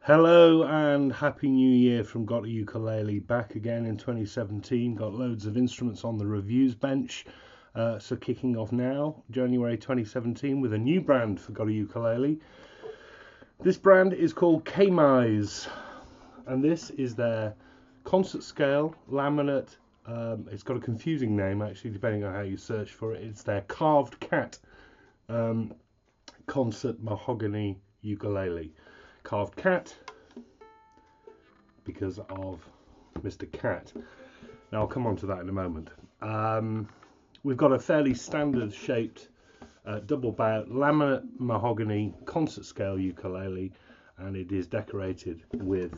Hello and Happy New Year from GotAUkulele, back again in 2017. Got loads of instruments on the reviews bench. So kicking off now, January 2017, with a new brand for GotAUkulele. This brand is called Kmise, and this is their concert scale laminate. It's got a confusing name actually, depending on how you search for it. It's their carved cat concert mahogany ukulele. Carved cat because of Mr. Cat. Now I'll come on to that in a moment. We've got a fairly standard shaped double bout laminate mahogany concert scale ukulele, and it is decorated with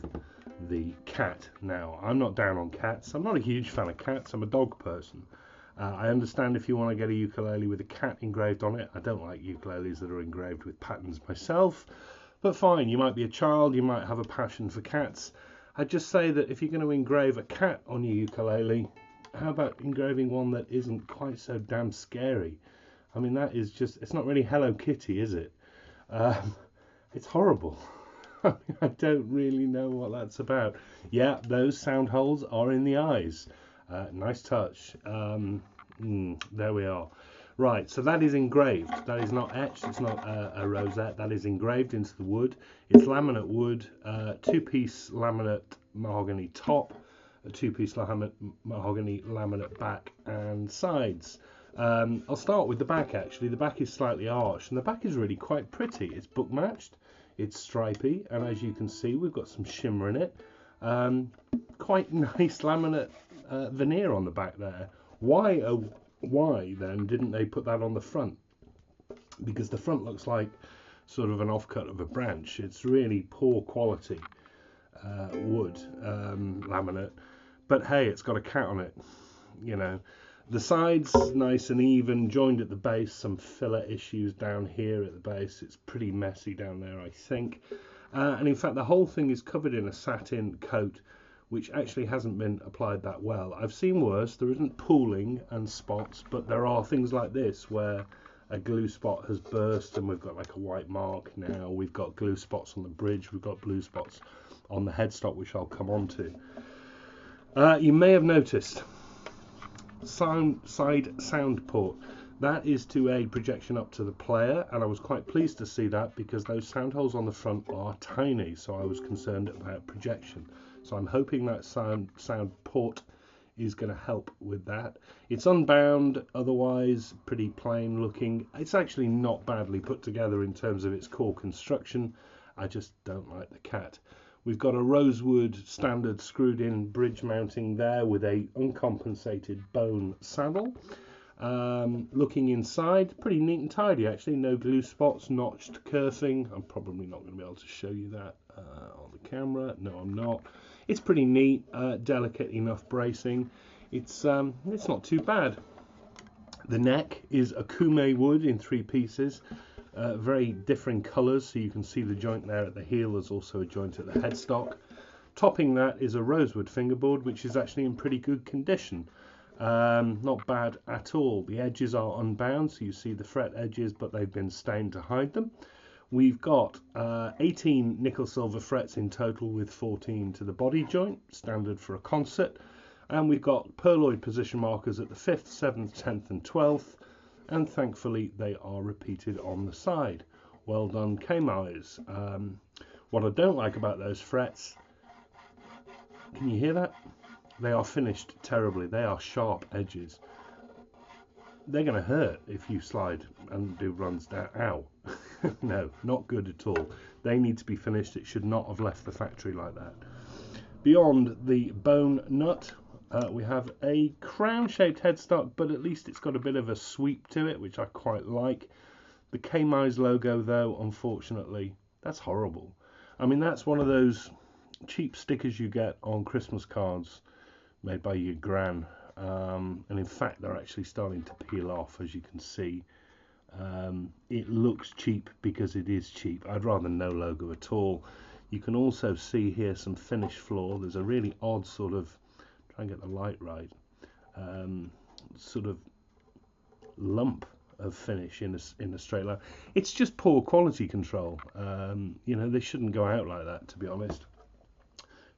the cat. Now I'm not down on cats. I'm not a huge fan of cats. I'm a dog person. I understand if you want to get a ukulele with a cat engraved on it. I don't like ukuleles that are engraved with patterns myself. But fine, you might be a child, you might have a passion for cats. I'd just say that if you're going to engrave a cat on your ukulele, how about engraving one that isn't quite so damn scary? I mean, that is just, it's not really Hello Kitty, is it? It's horrible. I don't really know what that's about. Yeah, those sound holes are in the eyes. Nice touch. There we are. Right, so that is engraved. That is not etched. It's not a rosette. That is engraved into the wood. It's laminate wood, two-piece laminate mahogany top, a two-piece mahogany laminate back and sides. I'll start with the back actually. The back is slightly arched, and the back is really quite pretty. It's book matched, it's stripy, and as you can see, we've got some shimmer in it. Quite nice laminate veneer on the back there. Why then didn't they put that on the front? Because the front looks like sort of an offcut of a branch. It's really poor quality wood laminate, but hey, it's got a cat on it, you know. The sides nice and even, joined at the base. Some filler issues down here at the base. It's pretty messy down there, I think. And in fact, the whole thing is covered in a satin coat, which actually hasn't been applied that well. I've seen worse. There isn't pooling and spots, but there are things like this where a glue spot has burst and we've got like a white mark now. We've got glue spots on the bridge. We've got glue spots on the headstock, which I'll come on to. You may have noticed side sound port. That is to a projection up to the player, and I was quite pleased to see that because those sound holes on the front are tiny, so I was concerned about projection. So I'm hoping that sound port is going to help with that. It's unbound, otherwise pretty plain looking. It's actually not badly put together in terms of its core construction. I just don't like the cat. We've got a rosewood standard screwed in bridge mounting there with a uncompensated bone saddle. Looking inside, pretty neat and tidy actually. No glue spots, notched kerfing. I'm probably not going to be able to show you that on the camera. No, I'm not. It's pretty neat, delicate enough bracing. It's not too bad. The neck is a Kmise wood in 3 pieces, very differing colours, so you can see the joint there at the heel. There's also a joint at the headstock. Topping that is a rosewood fingerboard, which is actually in pretty good condition. Not bad at all. The edges are unbound, so you see the fret edges, but they've been stained to hide them. We've got 18 nickel silver frets in total, with 14 to the body joint, standard for a concert. And we've got pearloid position markers at the 5th, 7th, 10th and 12th, and thankfully they are repeated on the side. Well done, Kmise. What I don't like about those frets, can you hear that? They are finished terribly. They are sharp edges. They're going to hurt if you slide and do runs down. Ow. No, not good at all. They need to be finished. It should not have left the factory like that. Beyond the bone nut, we have a crown-shaped headstock, but at least it's got a bit of a sweep to it, which I quite like. The Kmise logo, though, unfortunately, that's horrible. I mean, that's one of those cheap stickers you get on Christmas cards made by your gran. And in fact, they're actually starting to peel off, as you can see. It looks cheap because it is cheap. I'd rather no logo at all. You can also see here some finished floor. There's a really odd sort of, try and get the light right, sort of lump of finish in a straight line. It's just poor quality control. You know, they shouldn't go out like that, to be honest.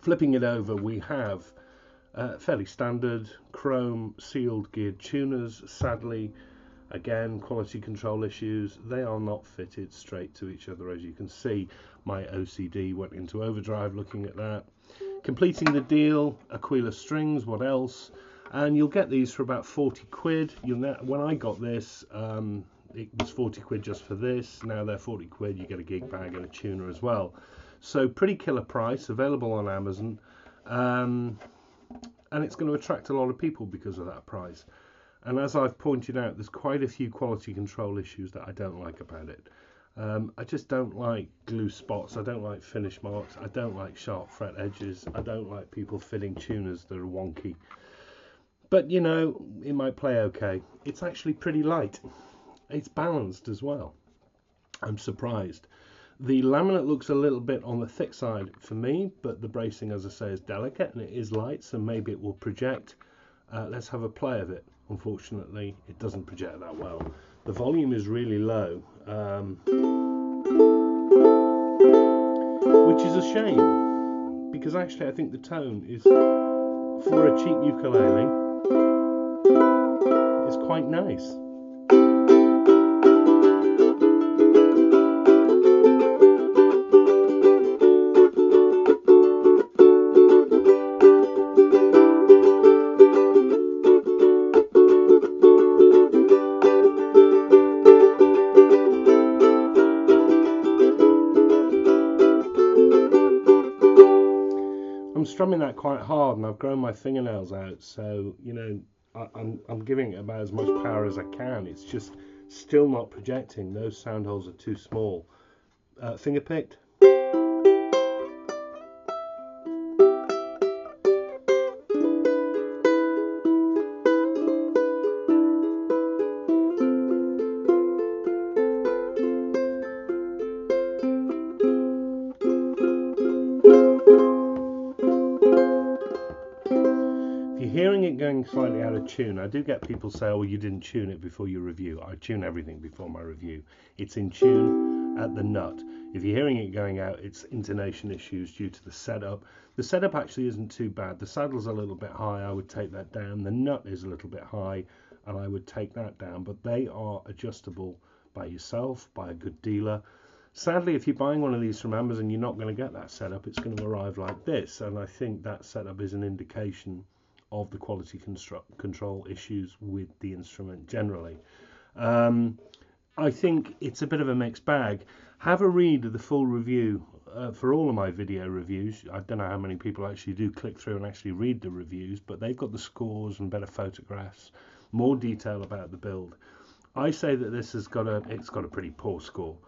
Flipping it over, we have fairly standard chrome sealed geared tuners. Sadly, again, quality control issues. They are not fitted straight to each other, as you can see. My OCD went into overdrive looking at that. Completing the deal, Ukulele strings, what else? And you'll get these for about 40 quid. When I got this, it was 40 quid just for this. Now they're 40 quid, you get a gig bag and a tuner as well. So pretty killer price, available on Amazon. And it's going to attract a lot of people because of that price. And as I've pointed out, there's quite a few quality control issues that I don't like about it. I just don't like glue spots, I don't like finish marks, I don't like sharp fret edges, I don't like people fitting tuners that are wonky. But you know, it might play okay. It's actually pretty light. It's balanced as well. I'm surprised. The laminate looks a little bit on the thick side for me, but the bracing, as I say, is delicate and it is light, so maybe it will project. Let's have a play of it. Unfortunately, it doesn't project that well. The volume is really low, which is a shame, because actually I think the tone is, for a cheap ukulele, is quite nice. I'm strumming that quite hard and I've grown my fingernails out, so you know, I'm giving it about as much power as I can. It's just still not projecting. Those sound holes are too small. Finger picked. Hearing it going slightly out of tune, I do get people say, oh, well, you didn't tune it before your review. I tune everything before my review. It's in tune at the nut. If you're hearing it going out, it's intonation issues due to the setup. The setup actually isn't too bad. The saddle's a little bit high, I would take that down. The nut is a little bit high, and I would take that down. But they are adjustable by yourself, by a good dealer. Sadly, if you're buying one of these from Amazon, you're not going to get that setup. It's going to arrive like this, and I think that setup is an indication of the quality control issues with the instrument generally. I think it's a bit of a mixed bag. Have a read of the full review for all of my video reviews. I don't know how many people actually do click through and actually read the reviews, but they've got the scores and better photographs, more detail about the build. I say that this has got a pretty poor score.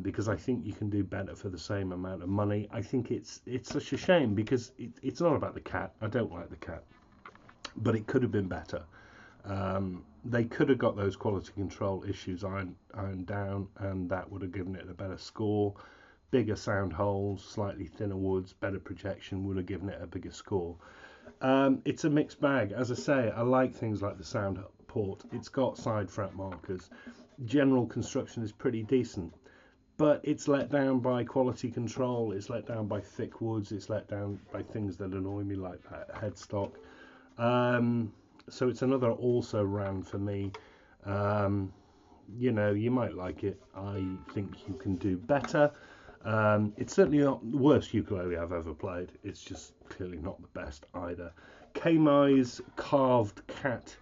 Because I think you can do better for the same amount of money. I think it's such a shame because it's not about the cat. I don't like the cat, but it could have been better. They could have got those quality control issues ironed down, and that would have given it a better score. Bigger sound holes, slightly thinner woods, better projection would have given it a bigger score. It's a mixed bag. As I say, I like things like the sound port. It's got side fret markers. General construction is pretty decent. But it's let down by quality control, it's let down by thick woods, it's let down by things that annoy me like that headstock. So it's another also ran for me. You know, you might like it. I think you can do better. It's certainly not the worst ukulele I've ever played. It's just clearly not the best either. Kmise carved cat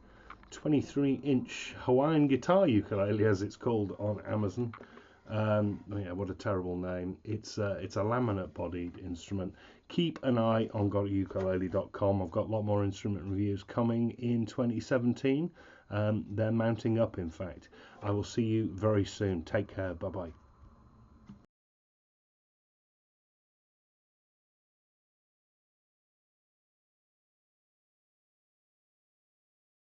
23-inch Hawaiian guitar ukulele, as it's called on Amazon. Yeah, what a terrible name. It's a laminate bodied instrument. Keep an eye on GotAUkulele.com. I've got a lot more instrument reviews coming in 2017. They're mounting up, in fact. I will see you very soon. Take care. Bye bye.